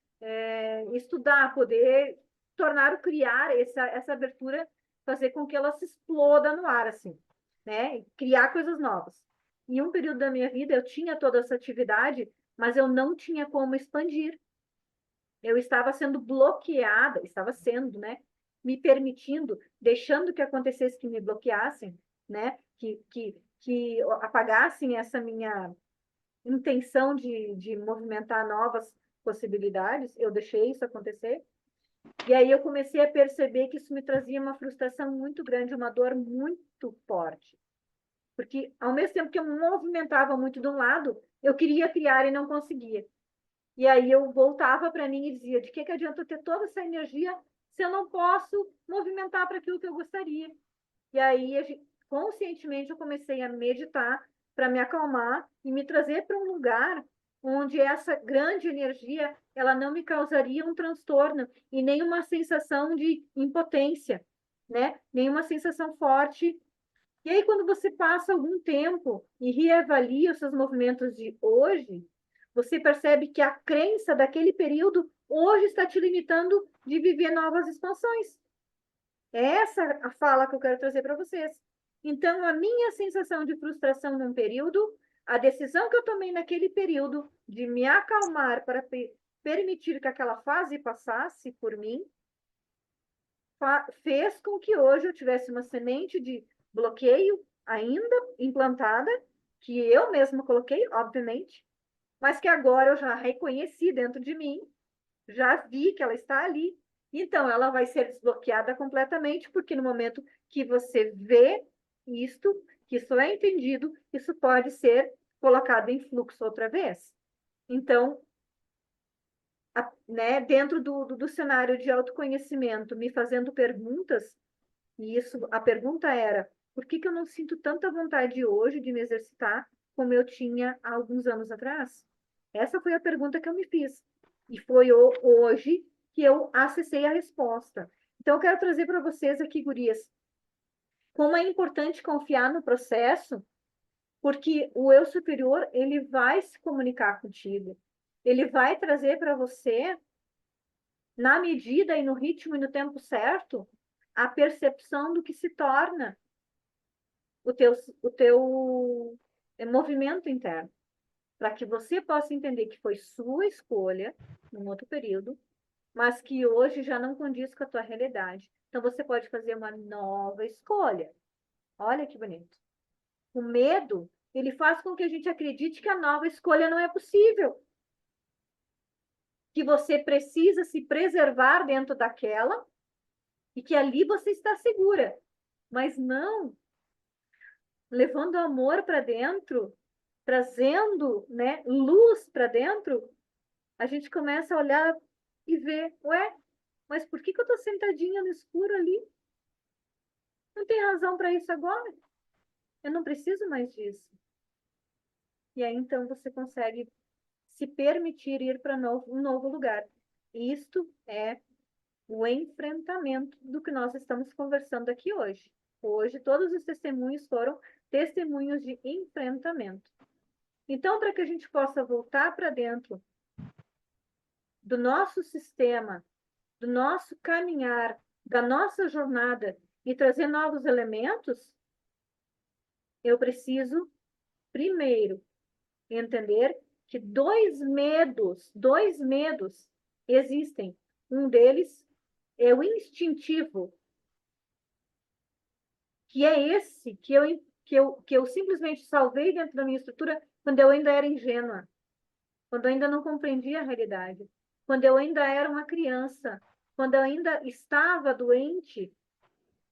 [SPEAKER 1] estudar, poder tornar o criar essa abertura, fazer com que ela se exploda no ar, assim, né? Criar coisas novas. Em um período da minha vida, eu tinha toda essa atividade, mas eu não tinha como expandir. Eu estava sendo bloqueada, estava sendo, né? Me permitindo, deixando que acontecesse que me bloqueassem, né? Que apagassem essa minha intenção de movimentar novas possibilidades. Eu deixei isso acontecer. E aí eu comecei a perceber que isso me trazia uma frustração muito grande, uma dor muito forte. Porque ao mesmo tempo que eu movimentava muito de um lado, eu queria criar e não conseguia. E aí eu voltava para mim e dizia, de que adianta eu ter toda essa energia se eu não posso movimentar para aquilo que eu gostaria? E aí, conscientemente, eu comecei a meditar para me acalmar e me trazer para um lugar onde essa grande energia ela não me causaria um transtorno e nem uma sensação de impotência, né? Nenhuma sensação forte. E aí, quando você passa algum tempo e reavalia os seus movimentos de hoje, você percebe que a crença daquele período hoje está te limitando de viver novas expansões. É essa a fala que eu quero trazer para vocês. Então, a minha sensação de frustração num período, a decisão que eu tomei naquele período de me acalmar para permitir que aquela fase passasse por mim, fez com que hoje eu tivesse uma semente de bloqueio ainda implantada, que eu mesma coloquei, obviamente, mas que agora eu já reconheci dentro de mim, já vi que ela está ali. Então, ela vai ser desbloqueada completamente, porque no momento que você vê isto, que isso é entendido, isso pode ser colocado em fluxo outra vez. Então, né, dentro do cenário de autoconhecimento, me fazendo perguntas, e isso, a pergunta era, por que eu não sinto tanta vontade hoje de me exercitar como eu tinha há alguns anos atrás? Essa foi a pergunta que eu me fiz. E foi hoje que eu acessei a resposta. Então, eu quero trazer para vocês aqui, gurias, como é importante confiar no processo, porque o eu superior, ele vai se comunicar contigo. Ele vai trazer para você, na medida e no ritmo e no tempo certo, a percepção do que se torna o teu movimento interno, para que você possa entender que foi sua escolha num outro período, mas que hoje já não condiz com a tua realidade. Então você pode fazer uma nova escolha. Olha que bonito. O medo, ele faz com que a gente acredite que a nova escolha não é possível, que você precisa se preservar dentro daquela e que ali você está segura. Mas não, levando amor para dentro, trazendo, né, luz para dentro, a gente começa a olhar e ver, ué, mas por que eu estou sentadinha no escuro ali? Não tem razão para isso agora. Eu não preciso mais disso. E aí então você consegue se permitir ir para um novo lugar. Isto é o enfrentamento do que nós estamos conversando aqui hoje. Hoje, todos os testemunhos foram testemunhos de enfrentamento. Então, para que a gente possa voltar para dentro do nosso sistema, do nosso caminhar, da nossa jornada e trazer novos elementos, eu preciso, primeiro, entender que dois medos existem. Um deles é o instintivo, que é esse que eu simplesmente salvei dentro da minha estrutura quando eu ainda era ingênua, quando eu ainda não compreendia a realidade, quando eu ainda era uma criança, quando eu ainda estava doente,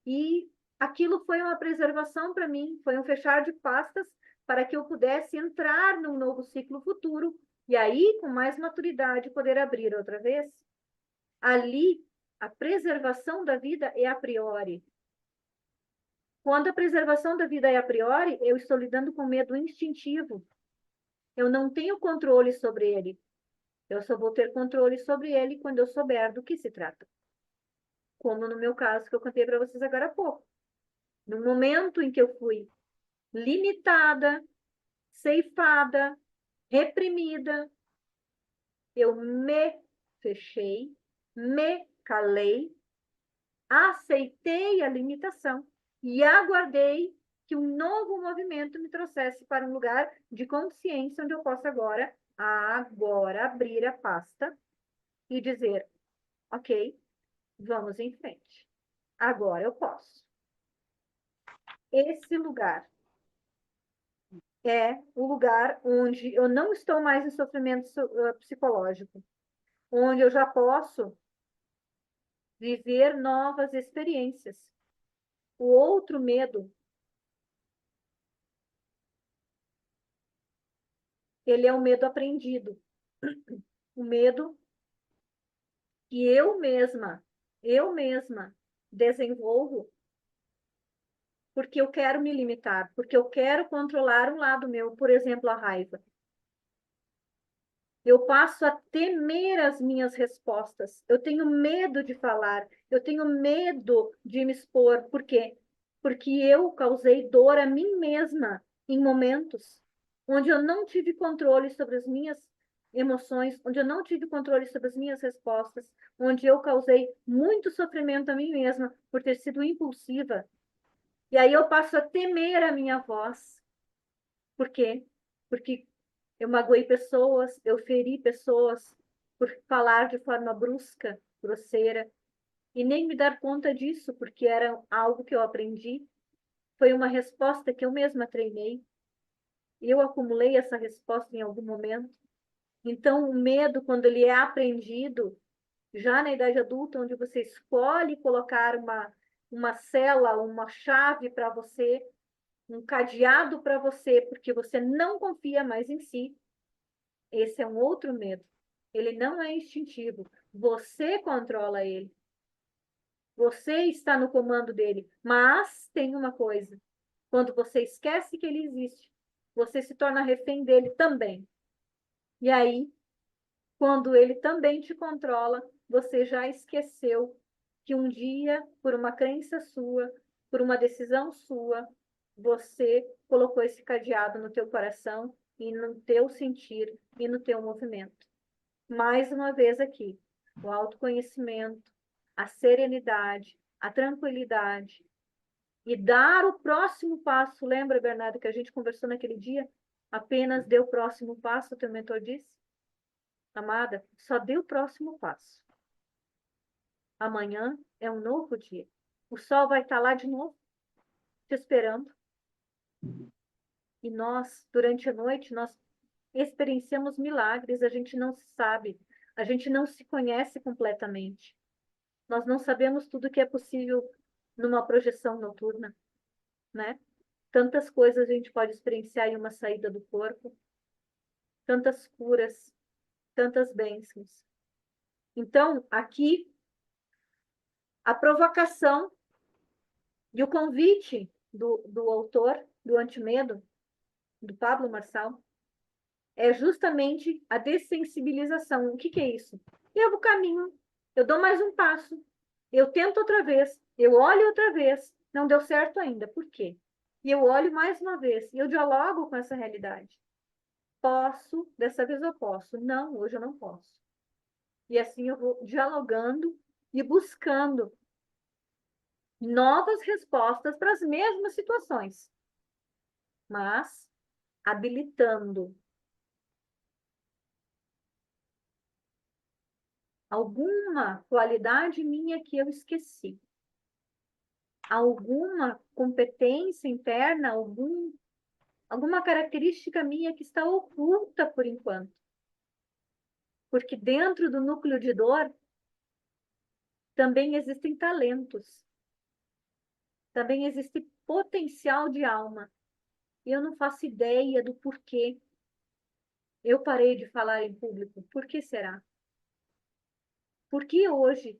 [SPEAKER 1] e aquilo foi uma preservação para mim, foi um fechar de pastas para que eu pudesse entrar num novo ciclo futuro e aí, com mais maturidade, poder abrir outra vez. Ali, a preservação da vida é a priori. Quando a preservação da vida é a priori, eu estou lidando com medo instintivo. Eu não tenho controle sobre ele. Eu só vou ter controle sobre ele quando eu souber do que se trata. Como no meu caso que eu contei para vocês agora há pouco. No momento em que eu fui limitada, ceifada, reprimida, eu me fechei, me calei, aceitei a limitação e aguardei que um novo movimento me trouxesse para um lugar de consciência onde eu possa agora abrir a pasta e dizer, ok, vamos em frente. Agora eu posso. Esse lugar é o lugar onde eu não estou mais em sofrimento psicológico, onde eu já posso viver novas experiências. O outro medo, ele é o medo aprendido. O medo que eu mesma desenvolvo porque eu quero me limitar, porque eu quero controlar um lado meu, por exemplo, a raiva. Eu passo a temer as minhas respostas. Eu tenho medo de falar. Eu tenho medo de me expor. Por quê? Porque eu causei dor a mim mesma em momentos onde eu não tive controle sobre as minhas emoções, onde eu não tive controle sobre as minhas respostas, onde eu causei muito sofrimento a mim mesma por ter sido impulsiva. E aí eu passo a temer a minha voz. Por quê? Porque eu magoei pessoas, eu feri pessoas por falar de forma brusca, grosseira, e nem me dar conta disso, porque era algo que eu aprendi. Foi uma resposta que eu mesma treinei. Eu acumulei essa resposta em algum momento. Então, o medo, quando ele é aprendido, já na idade adulta, onde você escolhe colocar uma cela, uma chave para você, um cadeado para você, porque você não confia mais em si, esse é um outro medo. Ele não é instintivo. Você controla ele. Você está no comando dele. Mas tem uma coisa: quando você esquece que ele existe, você se torna refém dele também. E aí, quando ele também te controla, você já esqueceu que um dia, por uma crença sua, por uma decisão sua, você colocou esse cadeado no teu coração e no teu sentir e no teu movimento. Mais uma vez aqui, o autoconhecimento, a serenidade, a tranquilidade e dar o próximo passo. Lembra, Bernardo, que a gente conversou naquele dia? Apenas dê o próximo passo, o teu mentor disse. Amada, só dê o próximo passo. Amanhã é um novo dia. O sol vai estar lá de novo, te esperando. E nós, durante a noite, nós experienciamos milagres, a gente não sabe, a gente não se conhece completamente. Nós não sabemos tudo que é possível numa projeção noturna, né? Tantas coisas a gente pode experienciar em uma saída do corpo, tantas curas, tantas bênçãos. Então, aqui, a provocação e o convite do autor, do Antimedo, do Pablo Marçal, é justamente a dessensibilização. O que é isso? Eu vou caminho, eu dou mais um passo, eu tento outra vez, eu olho outra vez, não deu certo ainda. Por quê? E eu olho mais uma vez, e eu dialogo com essa realidade. Posso, dessa vez eu posso. Não, hoje eu não posso. E assim eu vou dialogando e buscando novas respostas para as mesmas situações, mas habilitando alguma qualidade minha que eu esqueci, alguma competência interna, alguma característica minha que está oculta por enquanto. Porque dentro do núcleo de dor também existem talentos, também existe potencial de alma. E eu não faço ideia do porquê eu parei de falar em público. Por que será? Porque hoje,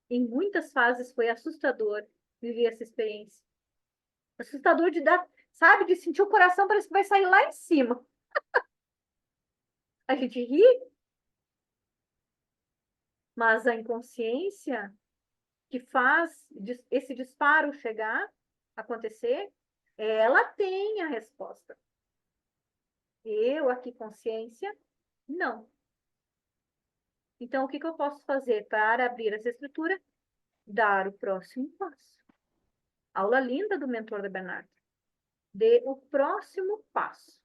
[SPEAKER 1] em muitas fases, foi assustador viver essa experiência. Assustador de dar, sabe, de sentir o coração, parece que vai sair lá em cima. A gente ri, mas a inconsciência que faz esse disparo chegar, acontecer, ela tem a resposta. Eu, aqui, consciência, não. Então, o que eu posso fazer para abrir essa estrutura? Dar o próximo passo. Aula linda do mentor da Bernardo. Dê o próximo passo.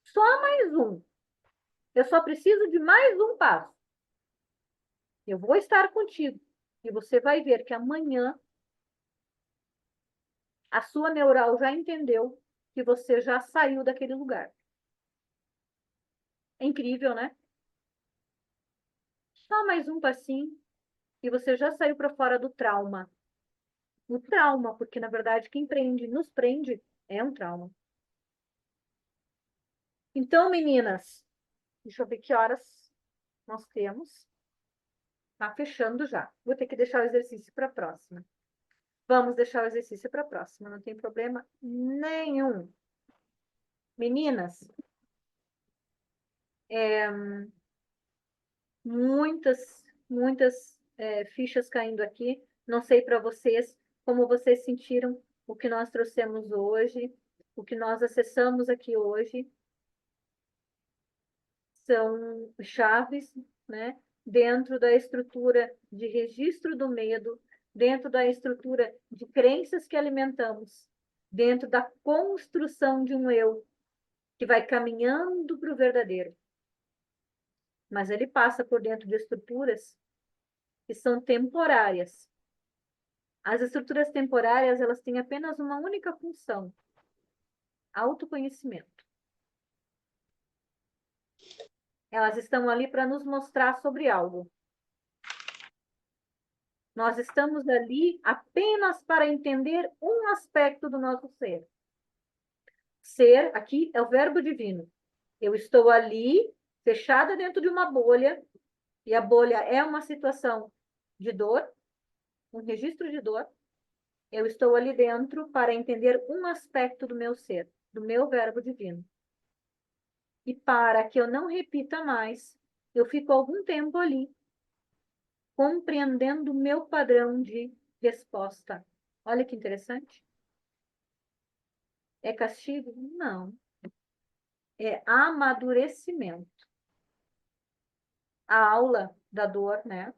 [SPEAKER 1] Só mais um. Eu só preciso de mais um passo. Eu vou estar contigo. E você vai ver que amanhã a sua neural já entendeu que você já saiu daquele lugar. É incrível, né? Só mais um passinho e você já saiu para fora do trauma. O trauma, porque na verdade quem prende, nos prende, é um trauma. Então, meninas, deixa eu ver que horas nós temos. Tá fechando já. Vou ter que deixar o exercício para a próxima. Vamos deixar o exercício para a próxima, não tem problema nenhum. Meninas, muitas fichas caindo aqui. Não sei para vocês como vocês sentiram o que nós trouxemos hoje, o que nós acessamos aqui hoje. São chaves, né, dentro da estrutura de registro do medo, dentro da estrutura de crenças que alimentamos, dentro da construção de um eu que vai caminhando para o verdadeiro. Mas ele passa por dentro de estruturas que são temporárias. As estruturas temporárias, elas têm apenas uma única função: autoconhecimento. Elas estão ali para nos mostrar sobre algo. Nós estamos ali apenas para entender um aspecto do nosso ser. Ser, aqui, é o verbo divino. Eu estou ali, fechada dentro de uma bolha, e a bolha é uma situação de dor, um registro de dor. Eu estou ali dentro para entender um aspecto do meu ser, do meu verbo divino. E para que eu não repita mais, eu fico algum tempo ali, compreendendo o meu padrão de resposta. Olha que interessante. É castigo? Não. É amadurecimento. A aula da dor, né?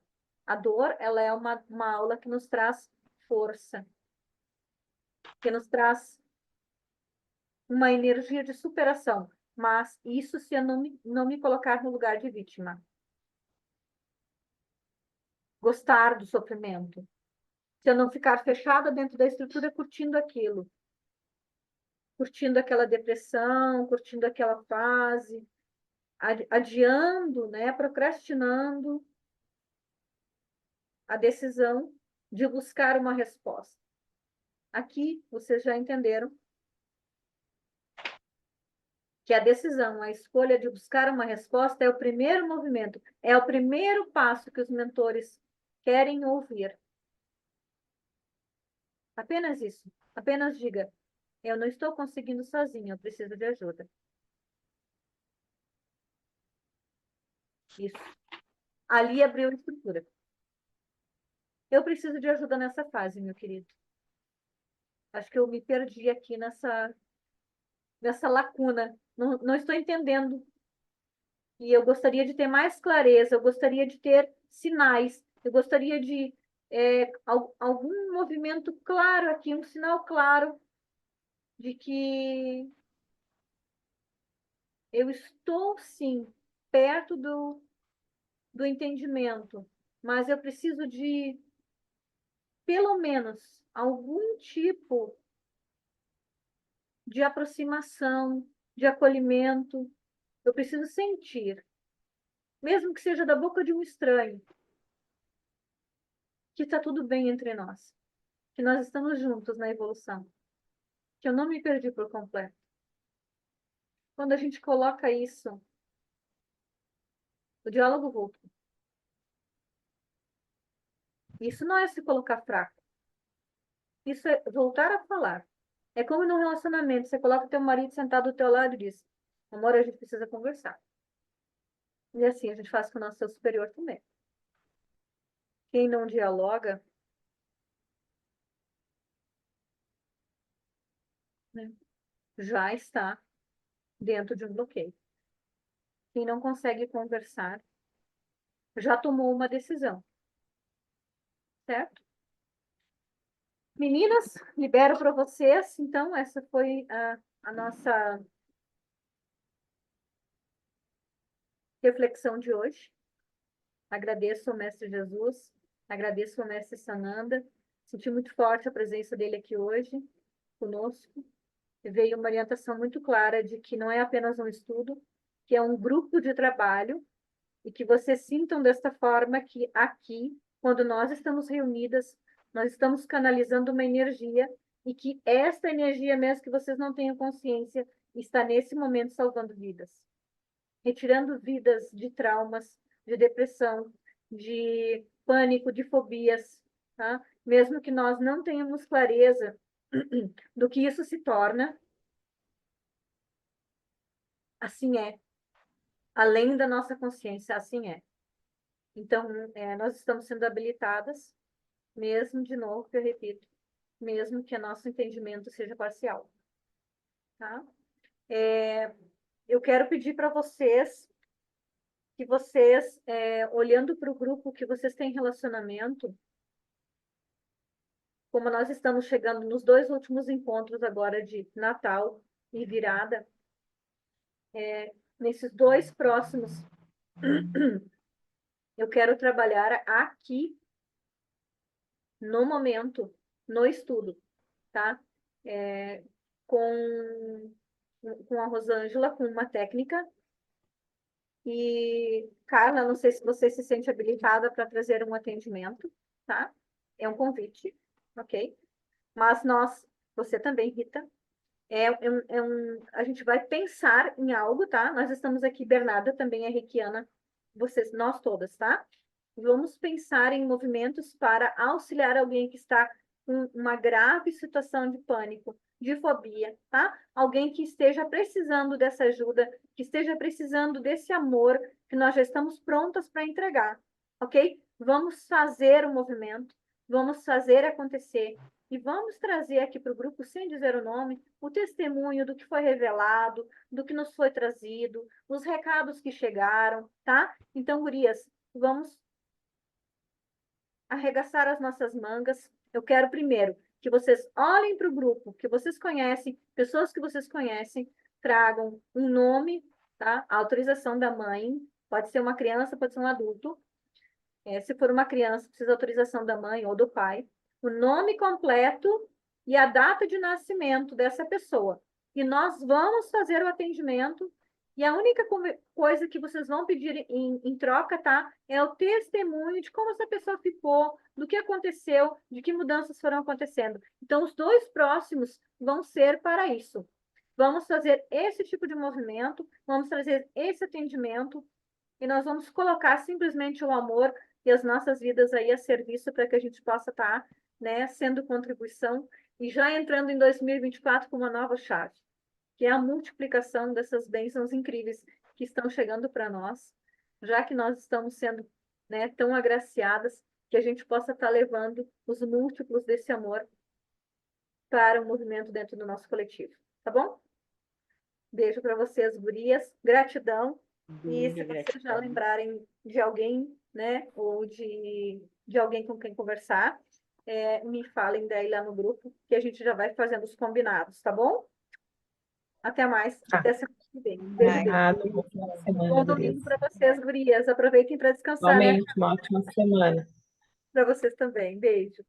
[SPEAKER 1] A dor, ela é uma aula que nos traz força, que nos traz uma energia de superação. Mas isso se eu não me colocar no lugar de vítima. Gostar do sofrimento. Se eu não ficar fechada dentro da estrutura curtindo aquilo. Curtindo aquela depressão, curtindo aquela fase, adiando, né, procrastinando a decisão de buscar uma resposta. Aqui, vocês já entenderam que a decisão, a escolha de buscar uma resposta é o primeiro movimento, é o primeiro passo que os mentores querem ouvir. Apenas isso. Apenas diga, eu não estou conseguindo sozinho, eu preciso de ajuda. Isso. Ali abriu a estrutura. Eu preciso de ajuda nessa fase, meu querido. Acho que eu me perdi aqui nessa lacuna. Não estou entendendo. E eu gostaria de ter mais clareza, eu gostaria de ter sinais, eu gostaria de algum movimento claro aqui, um sinal claro de que eu estou, sim, perto do entendimento, mas eu preciso de, pelo menos, algum tipo de aproximação, de acolhimento. Eu preciso sentir, mesmo que seja da boca de um estranho, que está tudo bem entre nós, que nós estamos juntos na evolução, que eu não me perdi por completo. Quando a gente coloca isso, o diálogo volta. Isso não é se colocar fraco. Isso é voltar a falar. É como num relacionamento, você coloca o teu marido sentado do teu lado e diz, amor, a gente precisa conversar. E assim a gente faz com o nosso superior também. Quem não dialoga, né, já está dentro de um bloqueio. Quem não consegue conversar, já tomou uma decisão. Certo? Meninas, libero para vocês. Então, essa foi a nossa reflexão de hoje. Agradeço ao Mestre Jesus, agradeço ao Mestre Sananda. Senti muito forte a presença dele aqui hoje, conosco. E veio uma orientação muito clara de que não é apenas um estudo, que é um grupo de trabalho, e que vocês sintam desta forma que aqui, quando nós estamos reunidas, nós estamos canalizando uma energia, e que esta energia, mesmo que vocês não tenham consciência, está nesse momento salvando vidas. Retirando vidas de traumas, de depressão, de pânico, de fobias, tá? Mesmo que nós não tenhamos clareza do que isso se torna, assim é. Além da nossa consciência, assim é. Então, nós estamos sendo habilitadas, mesmo, de novo, que eu repito, mesmo que o nosso entendimento seja parcial. Tá? Eu quero pedir para vocês que vocês, olhando para o grupo que vocês têm relacionamento, como nós estamos chegando nos 2 últimos encontros agora de Natal e virada, nesses 2 próximos, eu quero trabalhar aqui, no momento, no estudo, tá? Com a Rosângela, com uma técnica E, Carla, não sei se você se sente habilitada para trazer um atendimento, tá? É um convite, ok? Mas você também, Rita, a gente vai pensar em algo, tá? Nós estamos aqui, Bernarda também é reikiana, nós todas, tá? Vamos pensar em movimentos para auxiliar alguém que está com uma grave situação de pânico, de fobia, tá? Alguém que esteja precisando dessa ajuda, que esteja precisando desse amor que nós já estamos prontas para entregar, ok? Vamos fazer o movimento, vamos fazer acontecer. E vamos trazer aqui para o grupo, sem dizer o nome, o testemunho do que foi revelado, do que nos foi trazido, os recados que chegaram, tá? Então, gurias, vamos arregaçar as nossas mangas. Eu quero primeiro que vocês olhem para o grupo que vocês conhecem, pessoas que vocês conhecem, tragam um nome, tá? A autorização da mãe, pode ser uma criança, pode ser um adulto. Se for uma criança, precisa de autorização da mãe ou do pai. O nome completo e a data de nascimento dessa pessoa. E nós vamos fazer o atendimento. E a única coisa que vocês vão pedir em troca, tá? É o testemunho de como essa pessoa ficou, do que aconteceu, de que mudanças foram acontecendo. Então, os 2 próximos vão ser para isso. Vamos fazer esse tipo de movimento, vamos trazer esse atendimento, e nós vamos colocar simplesmente o amor e as nossas vidas aí a serviço para que a gente possa estar, né, sendo contribuição e já entrando em 2024 com uma nova chave, que é a multiplicação dessas bênçãos incríveis que estão chegando para nós, já que nós estamos sendo, né, tão agraciadas, que a gente possa estar levando os múltiplos desse amor para o movimento dentro do nosso coletivo, tá bom? Beijo para vocês, gurias, gratidão. E se vocês já lembrarem de alguém, né, ou de alguém com quem conversar, me falem daí lá no grupo, que a gente já vai fazendo os combinados, tá bom? Até mais,
[SPEAKER 3] Tá.
[SPEAKER 1] até semana que vem. Um beijo, beijo.
[SPEAKER 3] Obrigada, boa final de semana,
[SPEAKER 1] Bom
[SPEAKER 3] gurias.
[SPEAKER 1] domingo para vocês, gurias. Aproveitem para descansar, né?
[SPEAKER 3] Igualmente, uma ótima semana.
[SPEAKER 1] Para vocês também. Beijo.